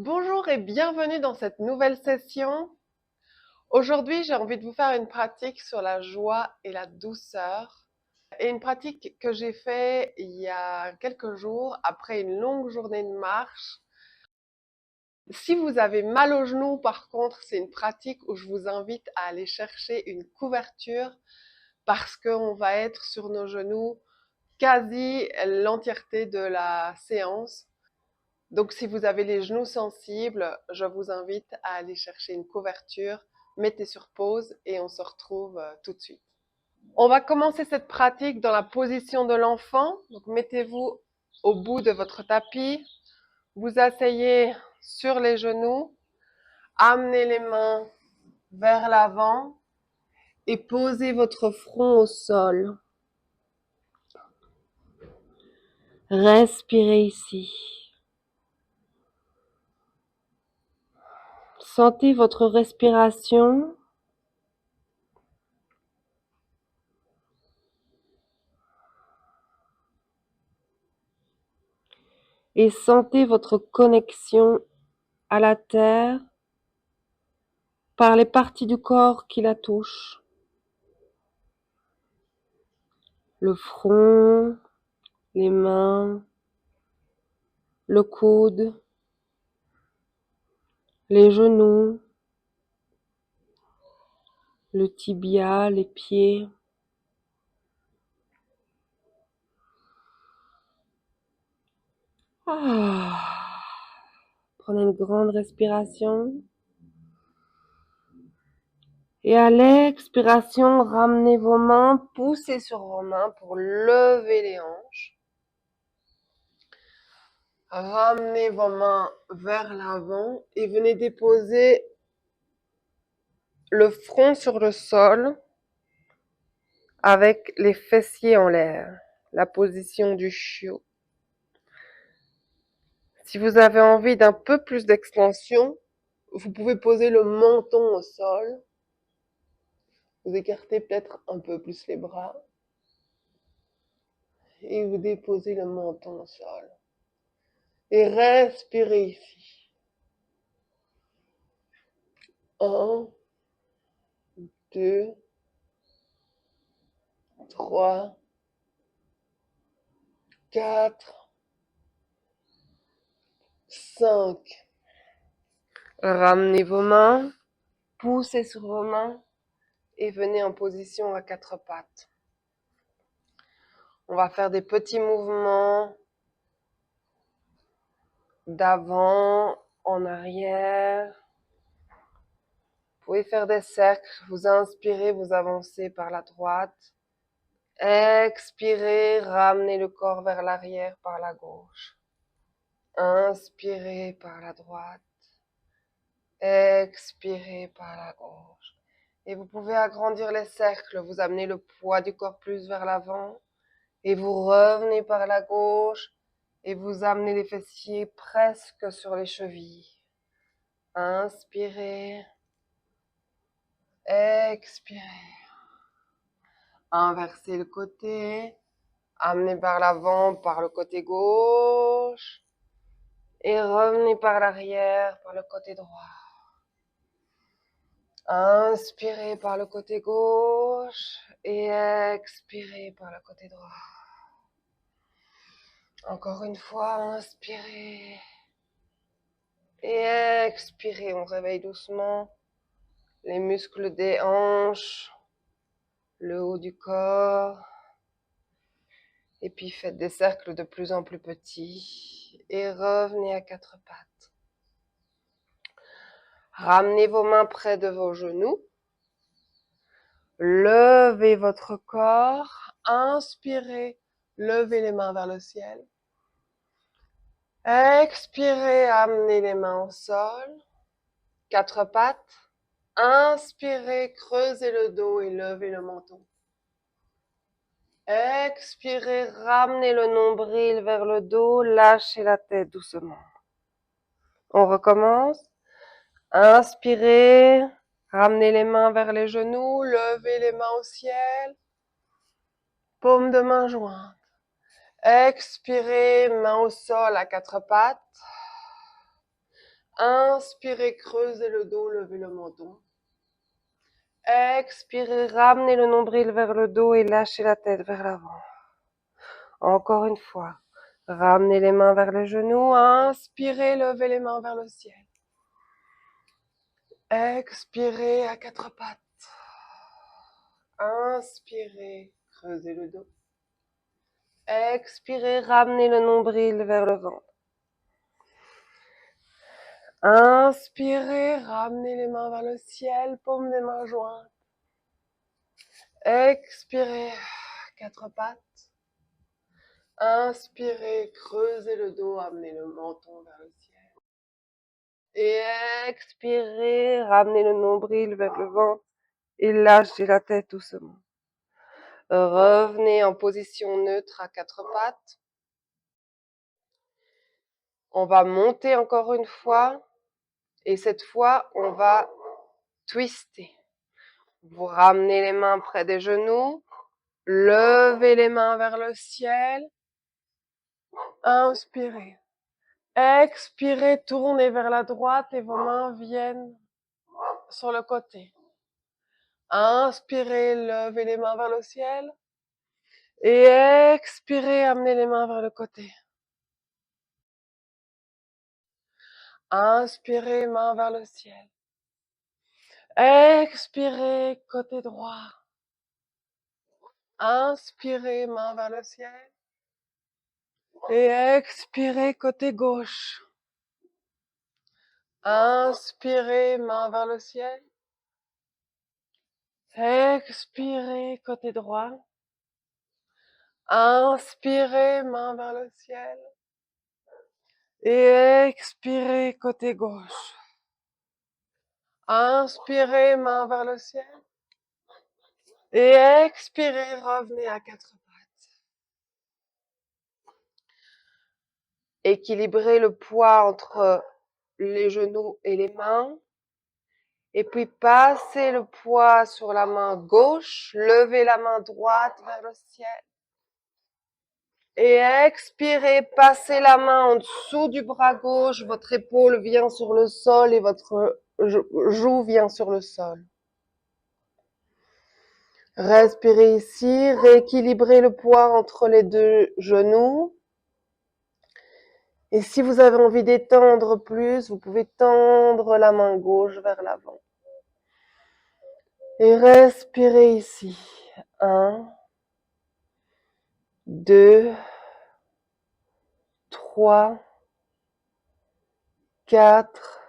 Bonjour et bienvenue dans cette nouvelle session. Aujourd'hui, j'ai envie de vous faire une pratique sur la joie et la douceur. Et une pratique que j'ai fait il y a quelques jours après une longue journée de marche. Si vous avez mal aux genoux, par contre, c'est une pratique où je vous invite à aller chercher une couverture parce qu'on va être sur nos genoux quasi l'entièreté de la séance. Donc, si vous avez les genoux sensibles, je vous invite à aller chercher une couverture, mettez sur pause et on se retrouve tout de suite. On va commencer cette pratique dans la position de l'enfant. Donc, mettez-vous au bout de votre tapis, vous asseyez sur les genoux, amenez les mains vers l'avant et posez votre front au sol. Respirez ici. Sentez votre respiration. Et sentez votre connexion à la terre par les parties du corps qui la touchent. Le front, les mains, le coude, les genoux, le tibia, les pieds. Prenez une grande respiration. Et à l'expiration, ramenez vos mains, poussez sur vos mains pour lever les hanches. Ramenez vos mains vers l'avant et venez déposer le front sur le sol avec les fessiers en l'air, la position du chiot. Si vous avez envie d'un peu plus d'extension, vous pouvez poser le menton au sol. Vous écartez peut-être un peu plus les bras et vous déposez le menton au sol. Et respirez ici. 1, 2, 3, 4, 5. Ramenez vos mains, poussez sur vos mains et venez en position à quatre pattes. On va faire des petits mouvements d'avant, en arrière. Vous pouvez faire des cercles, vous inspirez, vous avancez par la droite. Expirez, ramenez le corps vers l'arrière par la gauche. Inspirez par la droite. Expirez par la gauche. Et vous pouvez agrandir les cercles, vous amenez le poids du corps plus vers l'avant. Et vous revenez par la gauche et vous amenez les fessiers presque sur les chevilles. Inspirez. Expirez. Inversez le côté. Amenez par l'avant, par le côté gauche. Et revenez par l'arrière, par le côté droit. Inspirez par le côté gauche. Et expirez par le côté droit. Encore une fois, inspirez. Et expirez, on réveille doucement les muscles des hanches, le haut du corps. Et puis faites des cercles de plus en plus petits. Et revenez à quatre pattes. Ramenez vos mains près de vos genoux. Levez votre corps. Inspirez. Levez les mains vers le ciel. Expirez, amenez les mains au sol. Quatre pattes. Inspirez, creusez le dos et levez le menton. Expirez, ramenez le nombril vers le dos, lâchez la tête doucement. On recommence. Inspirez, ramenez les mains vers les genoux, levez les mains au ciel. Paume de main jointe. Expirez, main au sol à quatre pattes. Inspirez, creusez le dos, levez le menton. Expirez, ramenez le nombril vers le dos et lâchez la tête vers l'avant. Encore une fois. Ramenez les mains vers les genoux. Inspirez, levez les mains vers le ciel. Expirez à quatre pattes. Inspirez, creusez le dos. Expirez, ramenez le nombril vers le ventre. Inspirez, ramenez les mains vers le ciel, paume des mains jointes. Expirez, quatre pattes. Inspirez, creusez le dos, amenez le menton vers le ciel. Et expirez, ramenez le nombril vers le ventre et lâchez la tête doucement. Revenez en position neutre à quatre pattes. On va monter encore une fois et cette fois, on va twister. Vous ramenez les mains près des genoux, levez les mains vers le ciel. Inspirez. Expirez, tournez vers la droite et vos mains viennent sur le côté. Inspirez, levez les mains vers le ciel. Et expirez, amenez les mains vers le côté. Inspirez, main vers le ciel. Expirez, côté droit. Inspirez, main vers le ciel. Et expirez, côté gauche. Inspirez, main vers le ciel. Expirez, côté droit. Inspirez, main vers le ciel. Et expirez, côté gauche. Inspirez, main vers le ciel. Et expirez, revenez à quatre pattes. Équilibrez le poids entre les genoux et les mains. Et puis passez le poids sur la main gauche, levez la main droite vers le ciel. Et expirez, passez la main en dessous du bras gauche, votre épaule vient sur le sol et votre joue vient sur le sol. Respirez ici, rééquilibrez le poids entre les deux genoux. Et si vous avez envie d'étendre plus, vous pouvez tendre la main gauche vers l'avant. Et respirez ici. 1, 2, 3, 4,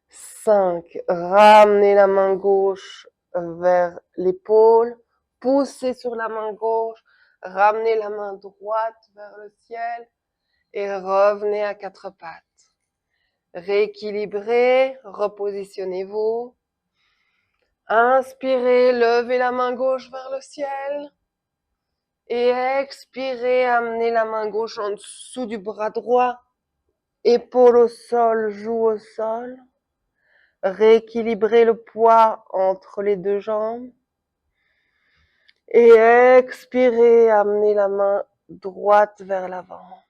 5. Ramenez la main gauche vers l'épaule. Poussez sur la main gauche. Ramenez la main droite vers le ciel. Et revenez à quatre pattes. Rééquilibrez, repositionnez-vous. Inspirez, levez la main gauche vers le ciel. Et expirez, amenez la main gauche en dessous du bras droit. Épaule au sol, joue au sol. Rééquilibrez le poids entre les deux jambes. Et expirez, amenez la main droite vers l'avant.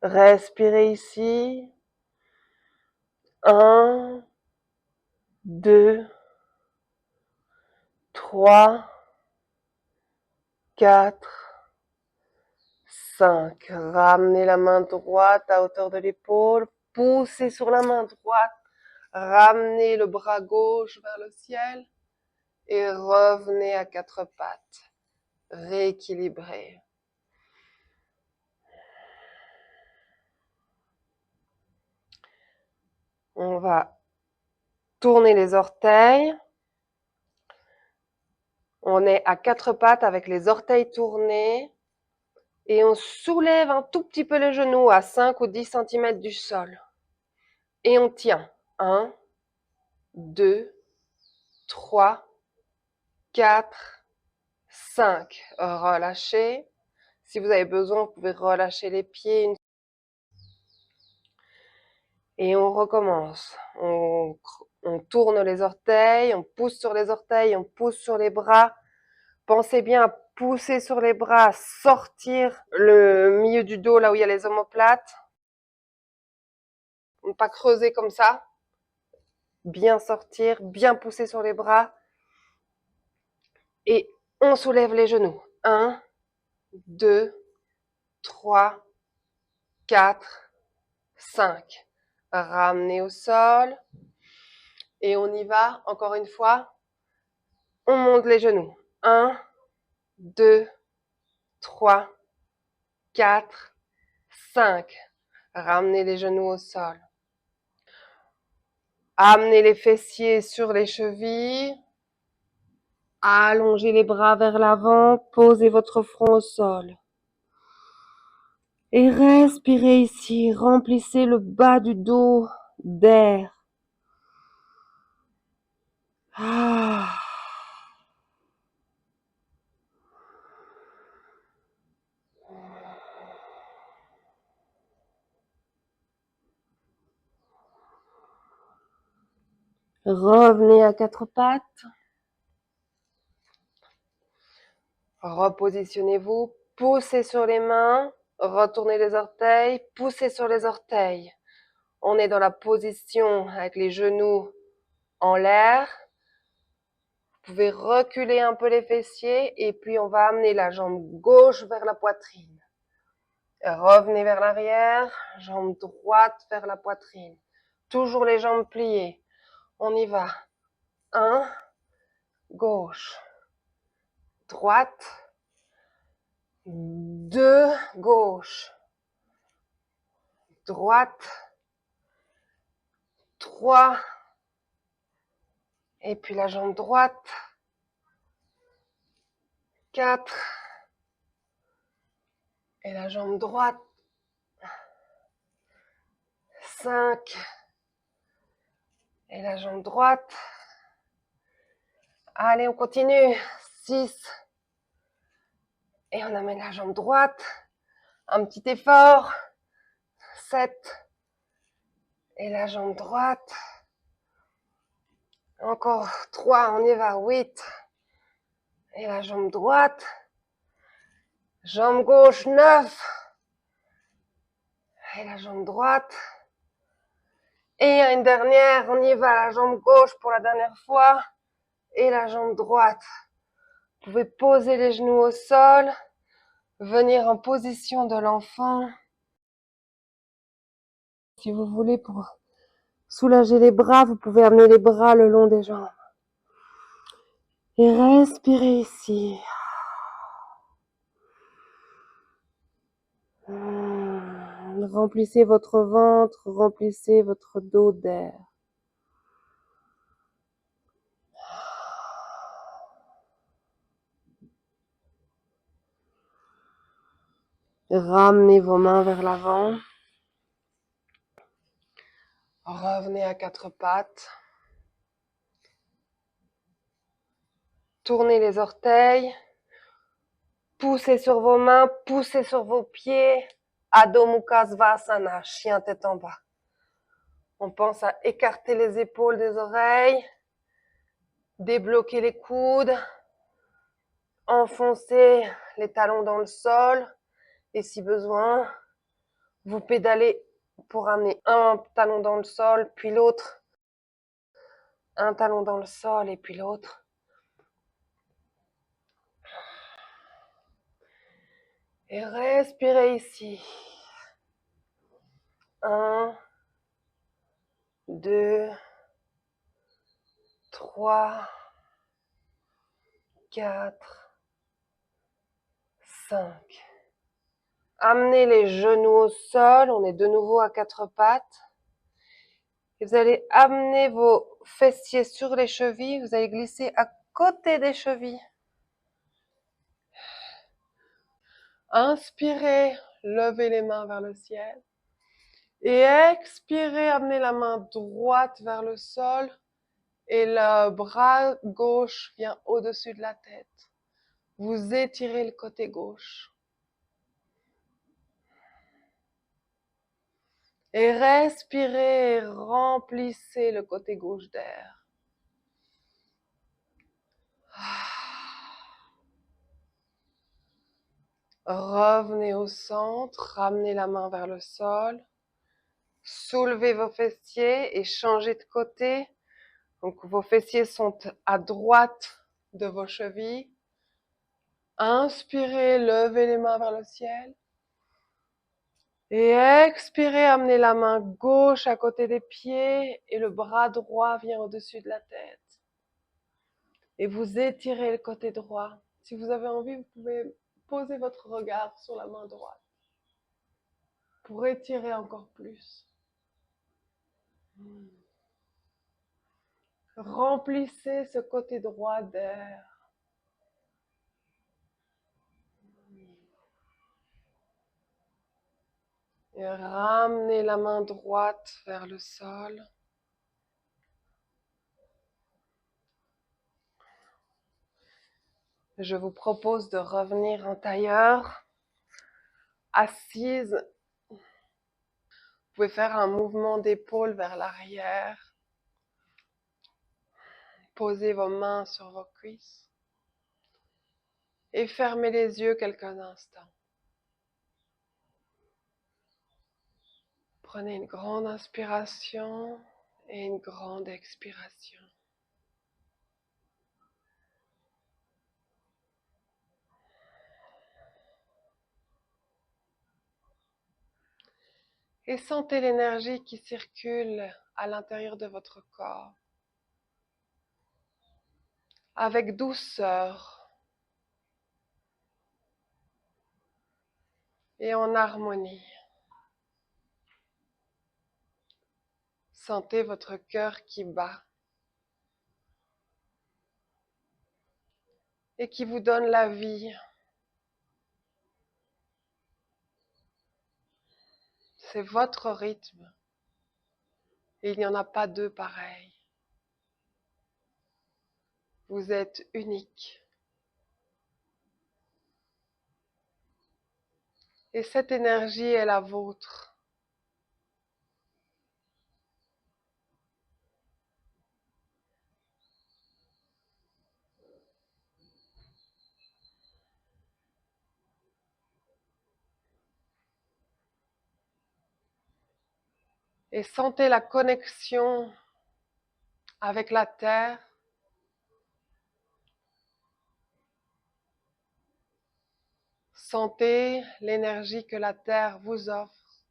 Respirez ici. 1, 2, 3, 4, 5. Ramenez la main droite à hauteur de l'épaule. Poussez sur la main droite. Ramenez le bras gauche vers le ciel. Et revenez à quatre pattes. Rééquilibrez. On va tourner les orteils. On est à quatre pattes avec les orteils tournés. Et on soulève un tout petit peu les genoux à 5 ou 10 cm du sol. Et on tient. 1, 2, 3, 4, 5. Relâchez. Si vous avez besoin, vous pouvez relâcher les pieds. Et on recommence. On tourne les orteils, on pousse sur les orteils, on pousse sur les bras. Pensez bien à pousser sur les bras, à sortir le milieu du dos là où il y a les omoplates. ne pas creuser comme ça. Bien sortir, bien pousser sur les bras. Et on soulève les genoux. 1, 2, 3, 4, 5. Ramenez au sol. Et on y va, encore une fois. On monte les genoux. 1, 2, 3, 4, 5. Ramenez les genoux au sol. Amenez les fessiers sur les chevilles. Allongez les bras vers l'avant. Posez votre front au sol. Et respirez ici. Remplissez le bas du dos d'air. Ah. Revenez à quatre pattes. Repositionnez-vous. Poussez sur les mains. Retournez les orteils. Poussez sur les orteils. On est dans la position avec les genoux en l'air. Vous pouvez reculer un peu les fessiers et puis on va amener la jambe gauche vers la poitrine. Revenez vers l'arrière, jambe droite vers la poitrine. Toujours les jambes pliées. On y va. 1, gauche, droite, 2, gauche, droite, 3, et puis la jambe droite, 4, et la jambe droite, 5, et la jambe droite. Allez, on continue. 6, et on amène la jambe droite. Un petit effort. 7, et la jambe droite. Encore 3, on y va. 8, et la jambe droite. Jambe gauche, 9, et la jambe droite. Et une dernière, on y va, la jambe gauche pour la dernière fois, et la jambe droite. Vous pouvez poser les genoux au sol, venir en position de l'enfant. Si vous voulez, pour soulager les bras, vous pouvez amener les bras le long des jambes. Et respirez ici. Remplissez votre ventre, remplissez votre dos d'air. Ramenez vos mains vers l'avant. Revenez à quatre pattes. Tournez les orteils. Poussez sur vos mains, poussez sur vos pieds. Adho Mukha Svasana, chien tête en bas. On pense à écarter les épaules des oreilles, débloquer les coudes, enfoncer les talons dans le sol et si besoin, vous pédalez pour amener un talon dans le sol, puis l'autre, un talon dans le sol et puis l'autre. Et respirez ici. 1, 2, 3, 4, 5. Amenez les genoux au sol, on est de nouveau à quatre pattes. Et vous allez amener vos fessiers sur les chevilles, vous allez glisser à côté des chevilles. Inspirez, levez les mains vers le ciel. Et expirez, amenez la main droite vers le sol et le bras gauche vient au-dessus de la tête. Vous étirez le côté gauche. Et respirez, remplissez le côté gauche d'air. Revenez au centre, ramenez la main vers le sol. Soulevez vos fessiers et changez de côté. Donc vos fessiers sont à droite de vos chevilles. Inspirez, levez les mains vers le ciel. Et expirez, amenez la main gauche à côté des pieds et le bras droit vient au-dessus de la tête. Et vous étirez le côté droit. Si vous avez envie, vous pouvez poser votre regard sur la main droite pour étirer encore plus. Remplissez ce côté droit d'air. Et ramenez la main droite vers le sol. Je vous propose de revenir en tailleur, assise. Vous pouvez faire un mouvement d'épaule vers l'arrière. Posez vos mains sur vos cuisses. Et fermez les yeux quelques instants. Prenez une grande inspiration et une grande expiration. Et sentez l'énergie qui circule à l'intérieur de votre corps. Avec douceur et en harmonie. Sentez votre cœur qui bat et qui vous donne la vie. C'est votre rythme et il n'y en a pas deux pareils. Vous êtes unique. Et cette énergie est la vôtre. Et sentez la connexion avec la terre. Sentez l'énergie que la terre vous offre.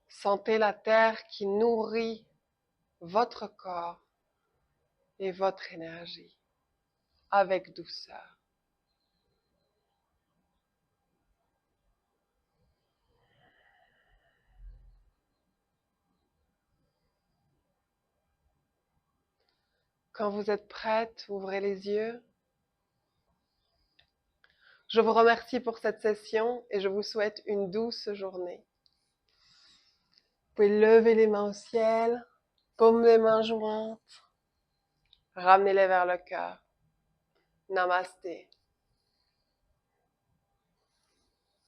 Sentez la terre qui nourrit votre corps et votre énergie avec douceur. Quand vous êtes prête, ouvrez les yeux. Je vous remercie pour cette session et je vous souhaite une douce journée. Vous pouvez lever les mains au ciel, paume les mains jointes, ramenez-les vers le cœur. Namasté.